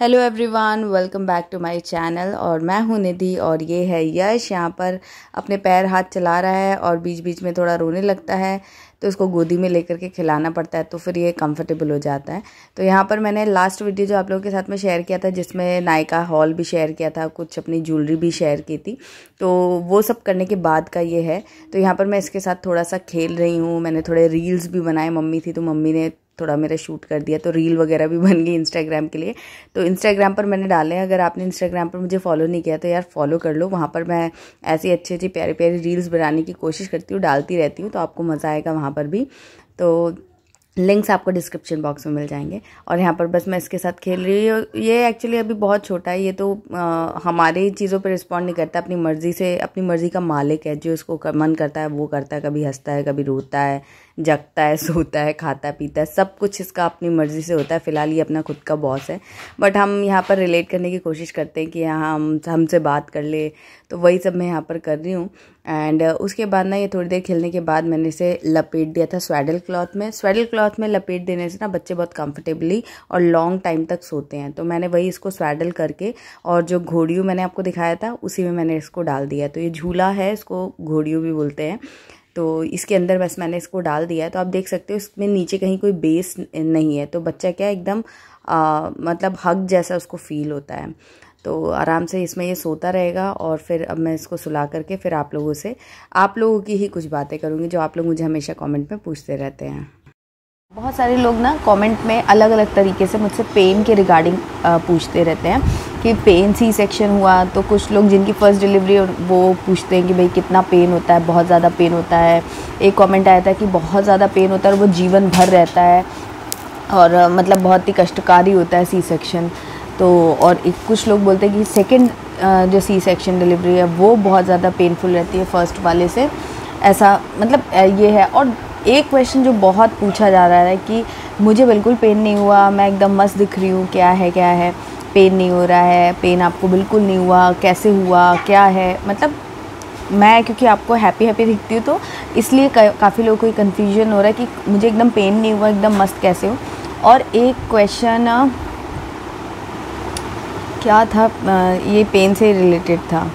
Hello everyone, welcome back to my channel. और मैं हूं निधि और ये है यश। यहाँ पर अपने पैर हाथ चला रहा है और बीच बीच में थोड़ा रोने लगता है, तो इसको गोदी में लेकर के खिलाना पड़ता है, तो फिर ये कंफर्टेबल हो जाता है। तो यहाँ पर मैंने लास्ट वीडियो जो आप लोगों के साथ में शेयर किया था, जिसमें नायका हॉल भी शेयर किया था, कुछ अपनी ज्वेलरी भी शेयर की थी, तो वो सब करने के बाद का ये है। तो यहाँ पर मैं इसके साथ थोड़ा सा खेल रही हूँ। मैंने थोड़े रील्स भी बनाए, मम्मी थी तो मम्मी ने थोड़ा मेरा शूट कर दिया, तो रील वगैरह भी बन गई इंस्टाग्राम के लिए। तो इंस्टाग्राम पर मैंने डाले हैं, अगर आपने इंस्टाग्राम पर मुझे फॉलो नहीं किया तो यार फॉलो कर लो। वहाँ पर मैं ऐसी अच्छी अच्छी प्यारी प्यारी रील्स बनाने की कोशिश करती हूँ, डालती रहती हूँ, तो आपको मज़ा आएगा वहाँ पर भी। तो लिंक्स आपको डिस्क्रिप्शन बॉक्स में मिल जाएंगे। और यहाँ पर बस मैं इसके साथ खेल रही हूँ। ये एक्चुअली अभी बहुत छोटा है, ये तो हमारी चीज़ों पर रिस्पॉन्ड नहीं करता, अपनी मर्ज़ी से, अपनी मर्ज़ी का मालिक है। जो उसको मन करता है वो करता है, कभी हंसता है, कभी रोता है, जगता है, सोता है, खाता पीता है, सब कुछ इसका अपनी मर्ज़ी से होता है। फ़िलहाल ये अपना खुद का बॉस है, बट हम यहाँ पर रिलेट करने की कोशिश करते हैं कि यहाँ हमसे बात कर ले, तो वही सब मैं यहाँ पर कर रही हूँ। एंड उसके बाद ना, ये थोड़ी देर खेलने के बाद मैंने इसे लपेट दिया था स्वेडल क्लॉथ में। स्वेडल क्लॉथ में लपेट देने से ना बच्चे बहुत कंफर्टेबली और लॉन्ग टाइम तक सोते हैं, तो मैंने वही इसको स्वेडल करके, और जो घोड़ियों मैंने आपको दिखाया था उसी में मैंने इसको डाल दिया। तो ये झूला है, इसको घोड़ियों भी बोलते हैं। तो इसके अंदर बस मैंने इसको डाल दिया है। तो आप देख सकते हो इसमें नीचे कहीं कोई बेस नहीं है, तो बच्चा क्या एकदम मतलब हग जैसा उसको फील होता है। तो आराम से इसमें ये सोता रहेगा। और फिर अब मैं इसको सुला करके फिर आप लोगों की ही कुछ बातें करूँगी, जो आप लोग मुझे हमेशा कमेंट में पूछते रहते हैं। बहुत सारे लोग ना कमेंट में अलग अलग तरीके से मुझसे पेन के रिगार्डिंग पूछते रहते हैं कि पेन सी सेक्शन हुआ। तो कुछ लोग जिनकी फ़र्स्ट डिलीवरी, वो पूछते हैं कि भाई कितना पेन होता है, बहुत ज़्यादा पेन होता है। एक कमेंट आया था कि बहुत ज़्यादा पेन होता है और वो जीवन भर रहता है, और मतलब बहुत ही कष्टकारी होता है सी सेक्शन। तो और कुछ लोग बोलते हैं कि सेकंड जो सी सेक्शन डिलीवरी है वो बहुत ज़्यादा पेनफुल रहती है फर्स्ट वाले से, ऐसा मतलब ये है। और एक क्वेश्चन जो बहुत पूछा जा रहा है कि मुझे बिल्कुल पेन नहीं हुआ, मैं एकदम मस्त दिख रही हूँ, क्या है पेन नहीं हो रहा है, पेन आपको बिल्कुल नहीं हुआ, कैसे हुआ, क्या है। मतलब मैं क्योंकि आपको हैप्पी दिखती हूँ, तो इसलिए काफ़ी लोगों को कन्फ्यूजन हो रहा है कि मुझे एकदम पेन नहीं हुआ, एकदम मस्त कैसे हो। और एक क्वेश्चन क्या था, ये पेन से रिलेटेड था,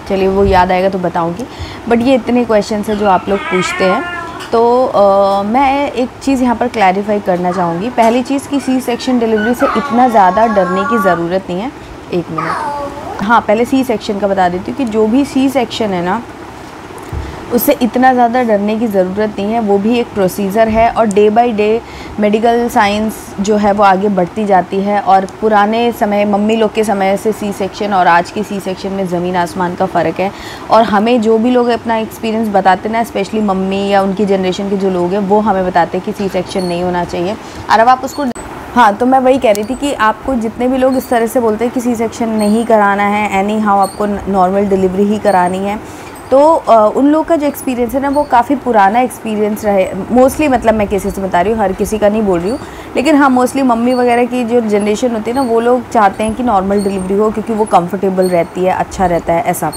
चलिए वो याद आएगा तो बताऊंगी। बट ये इतने क्वेश्चन है जो आप लोग पूछते हैं, तो मैं एक चीज़ यहाँ पर क्लैरिफाई करना चाहूँगी। पहली चीज़ कि सी सेक्शन डिलीवरी से इतना ज़्यादा डरने की ज़रूरत नहीं है। एक मिनट, हाँ पहले सी सेक्शन का बता देती हूँ कि जो भी सी सेक्शन है ना, उससे इतना ज़्यादा डरने की ज़रूरत नहीं है। वो भी एक प्रोसीजर है, और day by day medical science जो है वो आगे बढ़ती जाती है। और पुराने समय, मम्मी लोग के समय से सी सेक्शन और आज की सी सेक्शन में ज़मीन आसमान का फ़र्क है। और हमें जो भी लोग अपना एक्सपीरियंस बताते ना, स्पेशली मम्मी या उनकी जनरेशन के जो लोग हैं, वो हमें बताते हैं कि सी सेक्शन नहीं होना चाहिए। और अब आप उसको, हाँ तो मैं वही कह रही थी कि आपको जितने भी लोग इस तरह से बोलते हैं कि सी सेक्शन नहीं कराना है, एनी हाउ आपको नॉर्मल डिलीवरी ही करानी है, तो उन लोगों का जो एक्सपीरियंस है ना, वो काफ़ी पुराना एक्सपीरियंस रहे मोस्टली। मतलब मैं किसी से बता रही हूँ, हर किसी का नहीं बोल रही हूँ, लेकिन हाँ मोस्टली मम्मी वगैरह की जो जनरेशन होती है ना, वो लोग चाहते हैं कि नॉर्मल डिलीवरी हो, क्योंकि वो कंफर्टेबल रहती है, अच्छा रहता है ऐसा।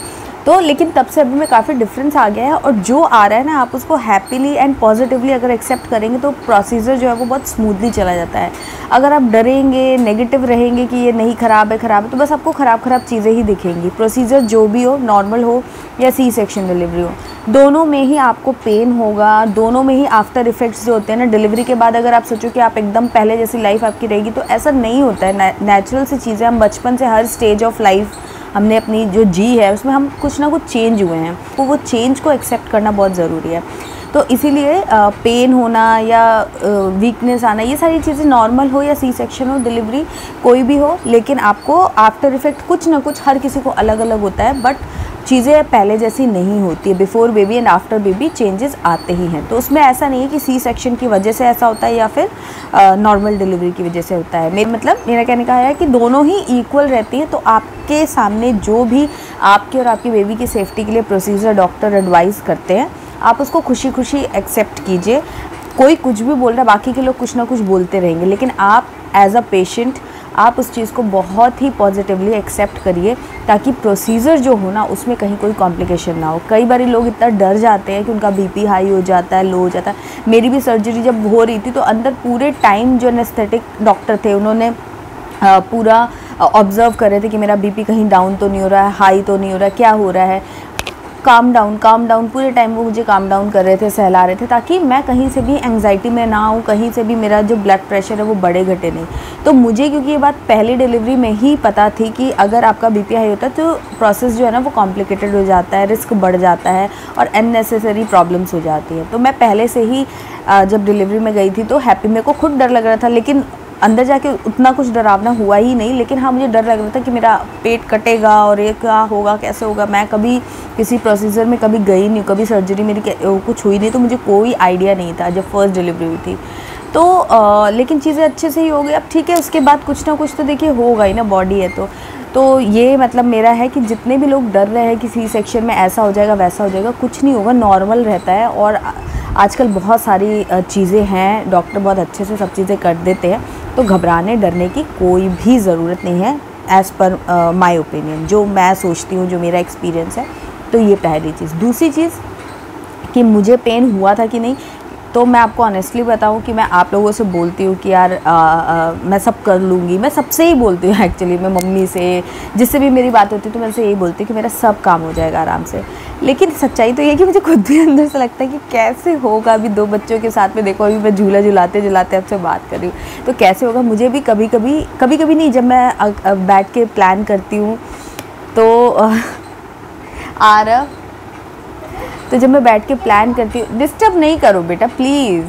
तो लेकिन तब से अभी में काफ़ी डिफरेंस आ गया है, और जो आ रहा है ना, आप उसको हैप्पीली एंड पॉजिटिवली अगर एक्सेप्ट करेंगे तो प्रोसीजर जो है वो बहुत स्मूथली चला जाता है। अगर आप डरेंगे, नेगेटिव रहेंगे कि ये नहीं ख़राब है, तो बस आपको ख़राब चीज़ें ही दिखेंगी। प्रोसीजर जो भी हो, नॉर्मल हो या सी सेक्शन डिलीवरी हो, दोनों में ही आपको पेन होगा, दोनों में ही आफ्टर इफ़ेक्ट्स जो होते हैं ना डिलीवरी के बाद। अगर आप सोचो कि आप एकदम पहले जैसी लाइफ आपकी रहेगी, तो ऐसा नहीं होता है। नेचुरल सी चीज़ें, हम बचपन से हर स्टेज ऑफ लाइफ हमने अपनी जो जी है उसमें हम कुछ ना कुछ चेंज हुए हैं, तो वो चेंज को एक्सेप्ट करना बहुत ज़रूरी है। तो इसीलिए पेन होना या वीकनेस आना, ये सारी चीज़ें नॉर्मल हो या सी सेक्शन हो, डिलीवरी कोई भी हो, लेकिन आपको आफ्टर इफ़ेक्ट कुछ ना कुछ, हर किसी को अलग अलग होता है, बट चीज़ें पहले जैसी नहीं होती है। Before baby and after baby changes आते ही हैं। तो उसमें ऐसा नहीं है कि सी सेक्शन की वजह से ऐसा होता है या फिर नॉर्मल डिलीवरी की वजह से होता है। मेरा कहने का है कि दोनों ही इक्वल रहती है। तो आपके सामने जो भी आपके और आपकी बेबी की सेफ्टी के लिए प्रोसीजर डॉक्टर एडवाइस करते हैं, आप उसको खुशी खुशी एक्सेप्ट कीजिए। कोई कुछ भी बोल रहा है, बाकी के लोग कुछ ना कुछ बोलते रहेंगे, लेकिन आप एज अ पेशेंट आप उस चीज़ को बहुत ही पॉजिटिवली एक्सेप्ट करिए, ताकि प्रोसीजर जो हो ना, उसमें कहीं कोई कॉम्प्लिकेशन ना हो। कई बार लोग इतना डर जाते हैं कि उनका बीपी हाई हो जाता है, लो हो जाता है। मेरी भी सर्जरी जब हो रही थी, तो अंदर पूरे टाइम जो एनेस्थेटिक डॉक्टर थे, उन्होंने पूरा ऑब्ज़र्व कर रहे थे कि मेरा बीपी कहीं डाउन तो नहीं हो रहा है, हाई तो नहीं हो रहा है, क्या हो रहा है। काम डाउन पूरे टाइम वो मुझे काम डाउन कर रहे थे, सहला रहे थे, ताकि मैं कहीं से भी एंग्जाइटी में ना आऊँ, कहीं से भी मेरा जो ब्लड प्रेशर है वो बढ़े घटे नहीं। तो मुझे क्योंकि ये बात पहली डिलीवरी में ही पता थी कि अगर आपका बीपी हाई होता है तो प्रोसेस जो है ना वो कॉम्प्लिकेटेड हो जाता है, रिस्क बढ़ जाता है और अननेसेसरी प्रॉब्लम्स हो जाती है। तो मैं पहले से ही जब डिलीवरी में गई थी तो हैप्पी, मेरे को खुद डर लग रहा था, लेकिन अंदर जाके उतना कुछ डरावना हुआ ही नहीं। लेकिन हाँ, मुझे डर लग रहा था कि मेरा पेट कटेगा और ये क्या होगा, कैसे होगा। मैं कभी किसी प्रोसीजर में कभी गई नहीं, कभी सर्जरी मेरी कुछ हुई नहीं, तो मुझे कोई आइडिया नहीं था जब फर्स्ट डिलीवरी हुई थी। तो लेकिन चीज़ें अच्छे से ही हो गई। अब ठीक है, उसके बाद कुछ ना कुछ तो देखिए होगा ही ना, बॉडी है तो ये मतलब मेरा है कि जितने भी लोग डर रहे हैं कि सी सेक्शन में ऐसा हो जाएगा वैसा हो जाएगा, कुछ नहीं होगा, नॉर्मल रहता है। और आजकल बहुत सारी चीज़ें हैं, डॉक्टर बहुत अच्छे से सब चीज़ें कर देते हैं, तो घबराने डरने की कोई भी ज़रूरत नहीं है, एज़ पर माय ओपिनियन, जो मैं सोचती हूँ, जो मेरा एक्सपीरियंस है। तो ये पहली चीज़। दूसरी चीज़ कि मुझे पेन हुआ था कि नहीं, तो मैं आपको ऑनेस्टली बताऊं कि मैं आप लोगों से बोलती हूँ कि यार मैं सब कर लूँगी, मैं सबसे ही बोलती हूँ एक्चुअली, मैं मम्मी से, जिससे भी मेरी बात होती है तो मैं उनसे यही बोलती हूँ कि मेरा सब काम हो जाएगा आराम से। लेकिन सच्चाई तो ये है कि मुझे खुद भी अंदर से लगता है कि कैसे होगा। अभी 2 बच्चों के साथ में देखो, अभी मैं झूला झुलाते आपसे बात कर रही हूँ, तो कैसे होगा। मुझे भी कभी कभी नहीं, जब मैं बैठ के प्लान करती हूँ तो तो जब मैं बैठ के प्लान करती हूँ, डिस्टर्ब नहीं करो बेटा प्लीज़।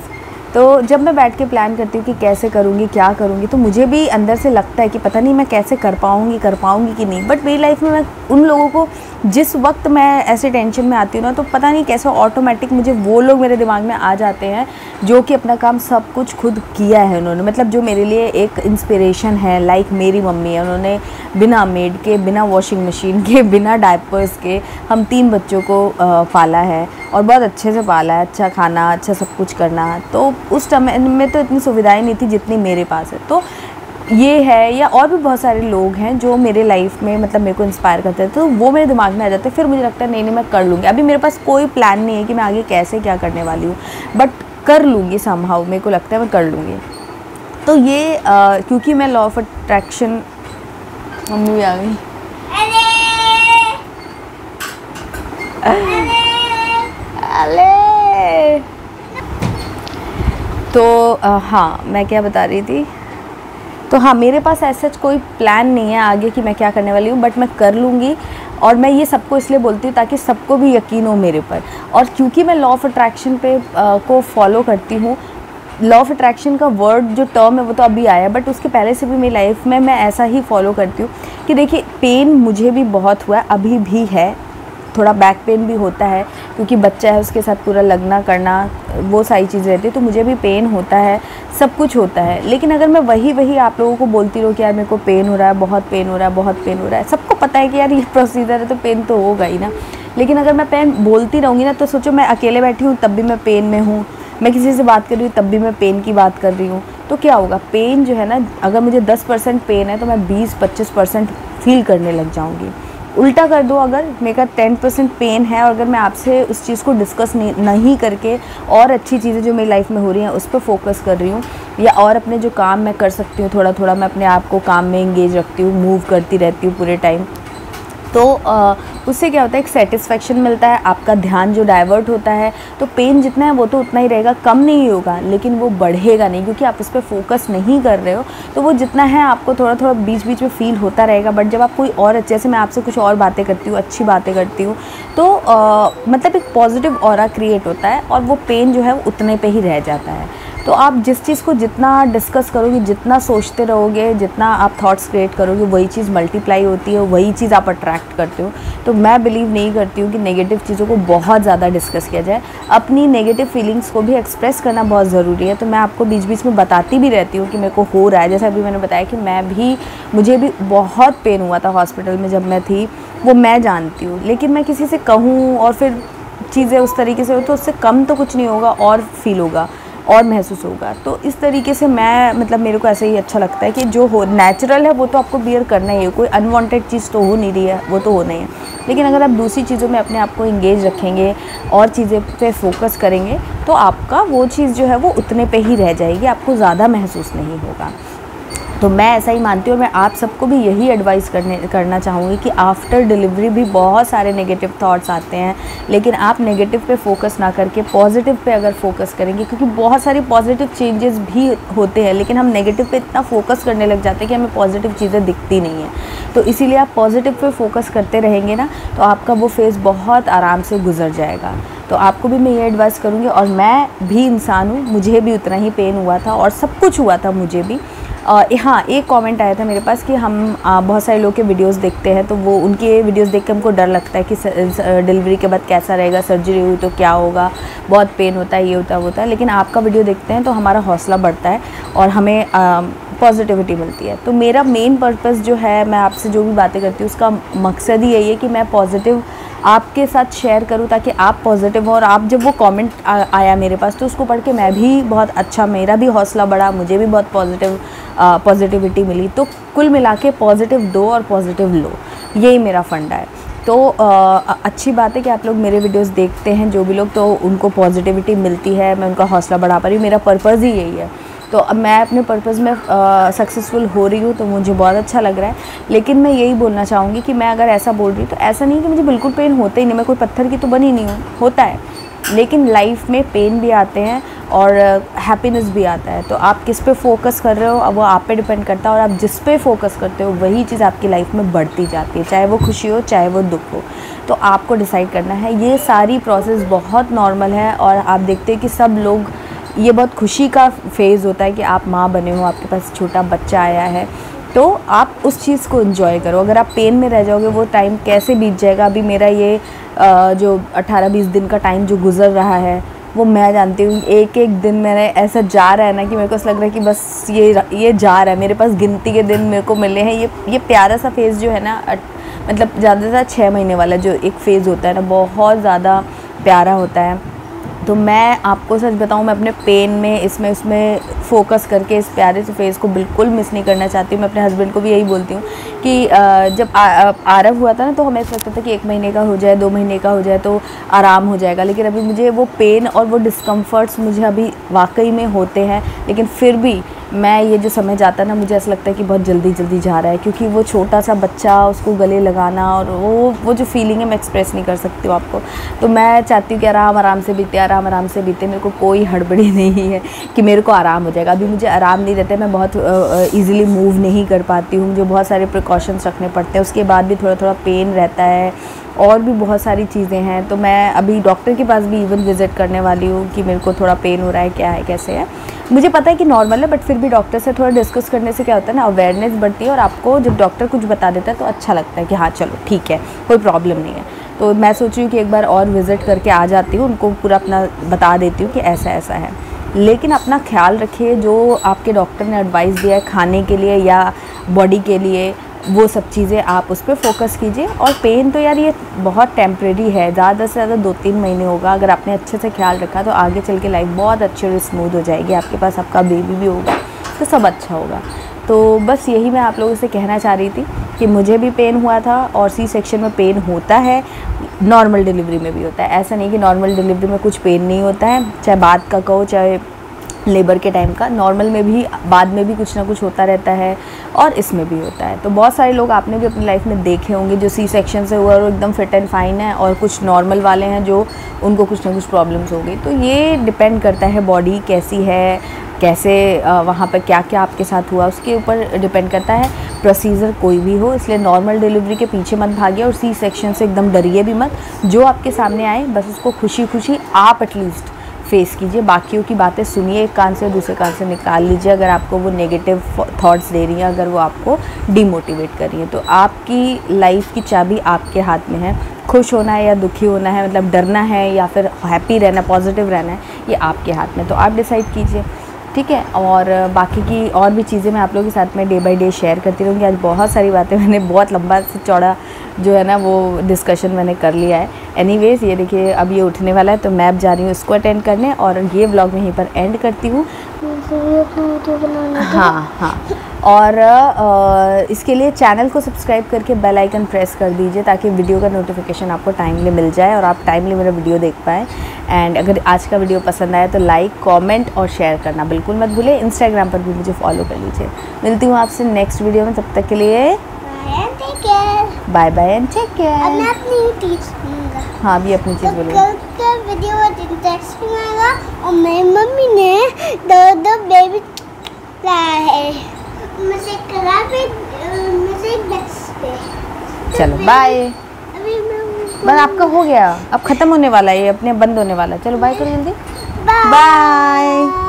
तो जब मैं बैठ के प्लान करती हूँ कि कैसे करूँगी, क्या करूँगी, तो मुझे भी अंदर से लगता है कि पता नहीं मैं कैसे कर पाऊँगी कि नहीं। बट मेरी लाइफ में मैं उन लोगों को, जिस वक्त मैं ऐसे टेंशन में आती हूँ ना, तो पता नहीं कैसे ऑटोमेटिक मुझे वो लोग मेरे दिमाग में आ जाते हैं जो कि अपना काम सब कुछ खुद किया है उन्होंने। मतलब जो मेरे लिए एक इंस्पिरेशन है, लाइक मेरी मम्मी है, उन्होंने बिना मेड के, बिना वॉशिंग मशीन के, बिना डायपर्स के हम 3 बच्चों को पाला है और बहुत अच्छे से पाला है, अच्छा खाना, अच्छा सब कुछ करना। तो उस समय में तो इतनी सुविधाएं नहीं थी जितनी मेरे पास है। तो ये है, या और भी बहुत सारे लोग हैं जो मेरे लाइफ में मतलब मेरे को इंस्पायर करते हैं, तो वो मेरे दिमाग में आ जाते हैं। फिर मुझे लगता है नहीं मैं कर लूँगी। अभी मेरे पास कोई प्लान नहीं है कि मैं आगे कैसे क्या करने वाली हूँ, बट कर लूँगी समहाउ, मेरे को लगता है मैं कर लूँगी। तो ये क्योंकि मैं लॉ ऑफ अट्रैक्शन, मम्मी भी आ गई, अले तो हाँ, मैं क्या बता रही थी। तो हाँ, मेरे पास ऐसा कोई प्लान नहीं है आगे कि मैं क्या करने वाली हूँ, बट मैं कर लूँगी। और मैं ये सबको इसलिए बोलती हूँ ताकि सबको भी यकीन हो मेरे पर। और क्योंकि मैं लॉ ऑफ अट्रैक्शन पे को फॉलो करती हूँ, लॉ ऑफ अट्रैक्शन का वर्ड जो टर्म है वो तो अभी आया, बट उसके पहले से भी मेरी लाइफ में मैं ऐसा ही फॉलो करती हूँ कि देखिए, पेन मुझे भी बहुत हुआ है, अभी भी है, थोड़ा बैक पेन भी होता है क्योंकि बच्चा है, उसके साथ पूरा लगना करना, वो सारी चीज़ें रहती है, तो मुझे भी पेन होता है, सब कुछ होता है। लेकिन अगर मैं वही आप लोगों को बोलती रहूँ कि यार मेरे को पेन हो रहा है, बहुत पेन हो रहा है, सबको पता है कि यार ये प्रोसीजर है तो पेन तो होगा ही ना। लेकिन अगर मैं पेन बोलती रहूँगी ना, तो सोचो मैं अकेले बैठी हूँ तब भी मैं पेन में हूँ, मैं किसी से बात कर रही हूँ तब भी मैं पेन की बात कर रही हूँ, तो क्या होगा। पेन जो है ना, अगर मुझे 10% पेन है तो मैं 20-25% फील करने लग जाऊँगी। उल्टा कर दो, अगर मेरा 10% पेन है और अगर मैं आपसे उस चीज़ को डिस्कस नहीं करके और अच्छी चीज़ें जो मेरी लाइफ में हो रही हैं उस पर फोकस कर रही हूँ, या और अपने जो काम मैं कर सकती हूँ थोड़ा मैं अपने आप को काम में इंगेज रखती हूँ, मूव करती रहती हूँ पूरे टाइम, तो उससे क्या होता है, एक सेटिस्फेक्शन मिलता है, आपका ध्यान जो डाइवर्ट होता है, तो पेन जितना है वो तो उतना ही रहेगा, कम नहीं होगा, लेकिन वो बढ़ेगा नहीं क्योंकि आप उस पर फोकस नहीं कर रहे हो। तो वो जितना है आपको थोड़ा बीच में फील होता रहेगा। बट जब आप कोई और, जैसे मैं आपसे कुछ और बातें करती हूँ, अच्छी बातें करती हूँ, तो मतलब एक पॉजिटिव ऑरा क्रिएट होता है और वो पेन जो है वो उतने पे ही रह जाता है। तो आप जिस चीज़ को जितना डिस्कस करोगे, जितना सोचते रहोगे, जितना आप थॉट्स क्रिएट करोगे, वही चीज़ मल्टीप्लाई होती है, वही चीज़ आप अट्रैक्ट करते हो। तो मैं बिलीव नहीं करती हूँ कि नेगेटिव चीज़ों को बहुत ज़्यादा डिस्कस किया जाए। अपनी नेगेटिव फीलिंग्स को भी एक्सप्रेस करना बहुत ज़रूरी है। तो मैं आपको बीच में बताती भी रहती हूँ कि मेरे को हो रहा है। जैसे अभी मैंने बताया कि मुझे भी बहुत पेन हुआ था हॉस्पिटल में जब मैं थी, वो मैं जानती हूँ। लेकिन मैं किसी से कहूँ और फिर चीज़ें उस तरीके से हो तो उससे कम तो कुछ नहीं होगा, और फील होगा और महसूस होगा। तो इस तरीके से मैं, मतलब मेरे को ऐसे ही अच्छा लगता है कि जो हो नेचुरल है वो तो आपको बियर करना ही है, कोई अनवांटेड चीज़ तो हो नहीं रही है, वो तो होना ही है। लेकिन अगर आप दूसरी चीज़ों में अपने आप को इंगेज रखेंगे और चीज़ें पे फोकस करेंगे तो आपका वो चीज़ जो है वो उतने पे ही रह जाएगी, आपको ज़्यादा महसूस नहीं होगा। तो मैं ऐसा ही मानती हूँ और मैं आप सबको भी यही एडवाइस करना चाहूँगी कि आफ्टर डिलीवरी भी बहुत सारे नेगेटिव थॉट्स आते हैं, लेकिन आप नेगेटिव पे फोकस ना करके पॉजिटिव पे अगर फोकस करेंगे, क्योंकि बहुत सारे पॉजिटिव चेंजेस भी होते हैं, लेकिन हम नेगेटिव पे इतना फोकस करने लग जाते हैं कि हमें पॉजिटिव चीज़ें दिखती नहीं हैं। तो इसीलिए आप पॉजिटिव पे फोकस करते रहेंगे ना, तो आपका वो फेज़ बहुत आराम से गुजर जाएगा। तो आपको भी मैं ये एडवाइस करूँगी, और मैं भी इंसान हूँ, मुझे भी उतना ही पेन हुआ था और सब कुछ हुआ था मुझे भी। हाँ, एक कमेंट आया था मेरे पास कि हम बहुत सारे लोग के वीडियोस देखते हैं, तो वो उनके वीडियोस देख के हमको डर लगता है कि डिलीवरी के बाद कैसा रहेगा, सर्जरी हुई तो क्या होगा, बहुत पेन होता है, ये होता है वो होता है। लेकिन आपका वीडियो देखते हैं तो हमारा हौसला बढ़ता है और हमें पॉजिटिविटी मिलती है। तो मेरा मेन पर्पस जो है, मैं आपसे जो भी बातें करती हूँ उसका मकसद ही यही है कि मैं पॉजिटिव आपके साथ शेयर करूँ, ताकि आप पॉजिटिव हो। और आप जब वो कमेंट आया मेरे पास तो उसको पढ़ के मैं भी बहुत अच्छा, मेरा भी हौसला बढ़ा, मुझे भी बहुत पॉजिटिविटी मिली। तो कुल मिला के पॉजिटिव दो और पॉजिटिव लो, यही मेरा फंडा है। तो अच्छी बात है कि आप लोग मेरे वीडियोस देखते हैं, जो भी लोग, तो उनको पॉजिटिविटी मिलती है, मैं उनका हौसला बढ़ा पा रही हूँ। मेरा पर्पज़ ही यही है। तो अब मैं अपने पर्पज़ में सक्सेसफुल हो रही हूँ, तो मुझे बहुत अच्छा लग रहा है। लेकिन मैं यही बोलना चाहूँगी कि मैं अगर ऐसा बोल रही हूँ तो ऐसा नहीं कि मुझे बिल्कुल पेन होता ही नहीं, मैं कोई पत्थर की तो बनी नहीं हूँ, होता है। लेकिन लाइफ में पेन भी आते हैं और हैप्पीनेस भी आता है। तो आप किस पे फोकस कर रहे हो, अब वो आप पे डिपेंड करता है, और आप जिस पे फोकस करते हो वही चीज़ आपकी लाइफ में बढ़ती जाती है, चाहे वो खुशी हो चाहे वो दुख हो। तो आपको डिसाइड करना है। ये सारी प्रोसेस बहुत नॉर्मल है, और आप देखते हैं कि सब लोग, ये बहुत खुशी का फेज़ होता है कि आप माँ बने हो, आपके पास छोटा बच्चा आया है, तो आप उस चीज़ को एंजॉय करो। अगर आप पेन में रह जाओगे, वो टाइम कैसे बीत जाएगा। अभी मेरा ये जो 18-20 दिन का टाइम जो गुजर रहा है, वो मैं जानती हूँ, एक एक दिन मैंने ऐसा जा रहा है ना कि मेरे को ऐसा लग रहा है कि बस ये जा रहा है, मेरे पास गिनती के दिन मेरे को मिले हैं। ये प्यारा सा फेज़ जो है ना, मतलब ज़्यादा से ज़्यादा 6 महीने वाला जो एक फ़ेज़ होता है ना, बहुत ज़्यादा प्यारा होता है। तो मैं आपको सच बताऊं, मैं अपने पेन में इसमें फ़ोकस करके इस प्यारे से फेज़ को बिल्कुल मिस नहीं करना चाहती हूँ। मैं अपने हस्बैंड को भी यही बोलती हूँ कि जब आरव हुआ था ना, तो हमें ऐसा लगता था कि 1 महीने का हो जाए, 2 महीने का हो जाए तो आराम हो जाएगा। लेकिन अभी मुझे वो पेन और वो डिस्कम्फर्ट्स मुझे अभी वाकई में होते हैं, लेकिन फिर भी मैं, ये जो समय जाता है ना, मुझे ऐसा लगता है कि बहुत जल्दी जा रहा है, क्योंकि वो छोटा सा बच्चा, उसको गले लगाना और वो जो फीलिंग है मैं एक्सप्रेस नहीं कर सकती हूँ आपको। तो मैं चाहती हूँ कि आराम से बीते, मेरे को कोई हड़बड़ी नहीं है कि मेरे को आराम हो जाएगा। अभी मुझे आराम नहीं रहता है, मैं बहुत ईज़िली मूव नहीं कर पाती हूँ, मुझे बहुत सारे प्रिकॉशंस रखने पड़ते हैं, उसके बाद भी थोड़ा पेन रहता है, और भी बहुत सारी चीज़ें हैं। तो मैं अभी डॉक्टर के पास भी इवन विज़िट करने वाली हूँ कि मेरे को थोड़ा पेन हो रहा है, क्या है, कैसे है। मुझे पता है कि नॉर्मल है, बट फिर भी डॉक्टर से थोड़ा डिस्कस करने से क्या होता है ना, अवेयरनेस बढ़ती है, और आपको जब डॉक्टर कुछ बता देता है तो अच्छा लगता है कि हाँ चलो ठीक है, कोई प्रॉब्लम नहीं है। तो मैं सोच रही हूँ कि एक बार और विज़िट करके आ जाती हूँ, उनको पूरा अपना बता देती हूँ कि ऐसा ऐसा है। लेकिन अपना ख्याल रखिए, जो आपके डॉक्टर ने एडवाइस दिया है खाने के लिए या बॉडी के लिए, वो सब चीज़ें आप उस पर फोकस कीजिए। और पेन तो यार ये बहुत टेम्प्रेरी है, ज़्यादा से ज़्यादा 2-3 महीने होगा। अगर आपने अच्छे से ख्याल रखा तो आगे चल के लाइफ बहुत अच्छी और स्मूथ हो जाएगी, आपके पास आपका बेबी भी होगा तो सब अच्छा होगा। तो बस यही मैं आप लोगों से कहना चाह रही थी कि मुझे भी पेन हुआ था, और सी सेक्शन में पेन होता है, नॉर्मल डिलीवरी में भी होता है। ऐसा नहीं कि नॉर्मल डिलीवरी में कुछ पेन नहीं होता है, चाहे बात का कहो चाहे लेबर के टाइम का, नॉर्मल में भी बाद में भी कुछ ना कुछ होता रहता है, और इसमें भी होता है। तो बहुत सारे लोग आपने भी अपनी लाइफ में देखे होंगे जो सी सेक्शन से हुआ और एकदम फिट एंड फाइन है, और कुछ नॉर्मल वाले हैं जो उनको कुछ ना कुछ प्रॉब्लम्स हो गई। तो ये डिपेंड करता है बॉडी कैसी है, कैसे वहाँ पर क्या क्या आपके साथ हुआ, उसके ऊपर डिपेंड करता है प्रोसीजर कोई भी हो। इसलिए नॉर्मल डिलीवरी के पीछे मत भागिए, और सी सेक्शन से एकदम डरिए भी मत। जो आपके सामने आए बस उसको खुशी खुशी आप एटलीस्ट फेस कीजिए, बाकियों की बातें सुनिए, एक कान से दूसरे कान से निकाल लीजिए। अगर आपको वो नेगेटिव थॉट्स दे रही हैं, अगर वो आपको डिमोटिवेट कर रही हैं, तो आपकी लाइफ की चाबी आपके हाथ में है। खुश होना है या दुखी होना है, मतलब डरना है या फिर हैप्पी रहना, पॉजिटिव रहना है, ये आपके हाथ में। तो आप डिसाइड कीजिए, ठीक है। और बाकी की और भी चीज़ें मैं आप लोगों के साथ में डे बाय डे शेयर करती रहूँगी। आज बहुत सारी बातें मैंने बहुत लंबा से चौड़ा जो है ना वो डिस्कशन मैंने कर लिया है। एनीवेज़ ये देखिए अब ये उठने वाला है, तो मैं अब जा रही हूँ इसको अटेंड करने, और ये व्लॉग मैं यहीं पर एंड करती हूँ। हाँ, और इसके लिए चैनल को सब्सक्राइब करके बेल आइकन प्रेस कर दीजिए ताकि वीडियो का नोटिफिकेशन आपको टाइमली मिल जाए और आप टाइमली मेरा वीडियो देख पाएँ। एंड अगर आज का वीडियो पसंद आया तो लाइक, कमेंट और शेयर करना बिल्कुल मत भूलिए। इंस्टाग्राम पर भी मुझे फॉलो कर लीजिए। मिलती हूँ आपसे नेक्स्ट वीडियो में, तब तक के लिए bye bye and take care. मैं अपनी चीज़ बोलूँगा। हाँ, भी अपनी चीज़ बोलूँगा। कल का वीडियो बहुत इंटरेस्टिंग आएगा और मेरी मम्मी ने दो बेबी लाया है, मुझे करा पे मुझे बेस्ट पे। चलो बाय। अभी बस आपका हो गया, अब ख़त्म होने वाला है ये, अपने बंद होने वाला है। चलो बाय करो जल्दी। बाय। बाय।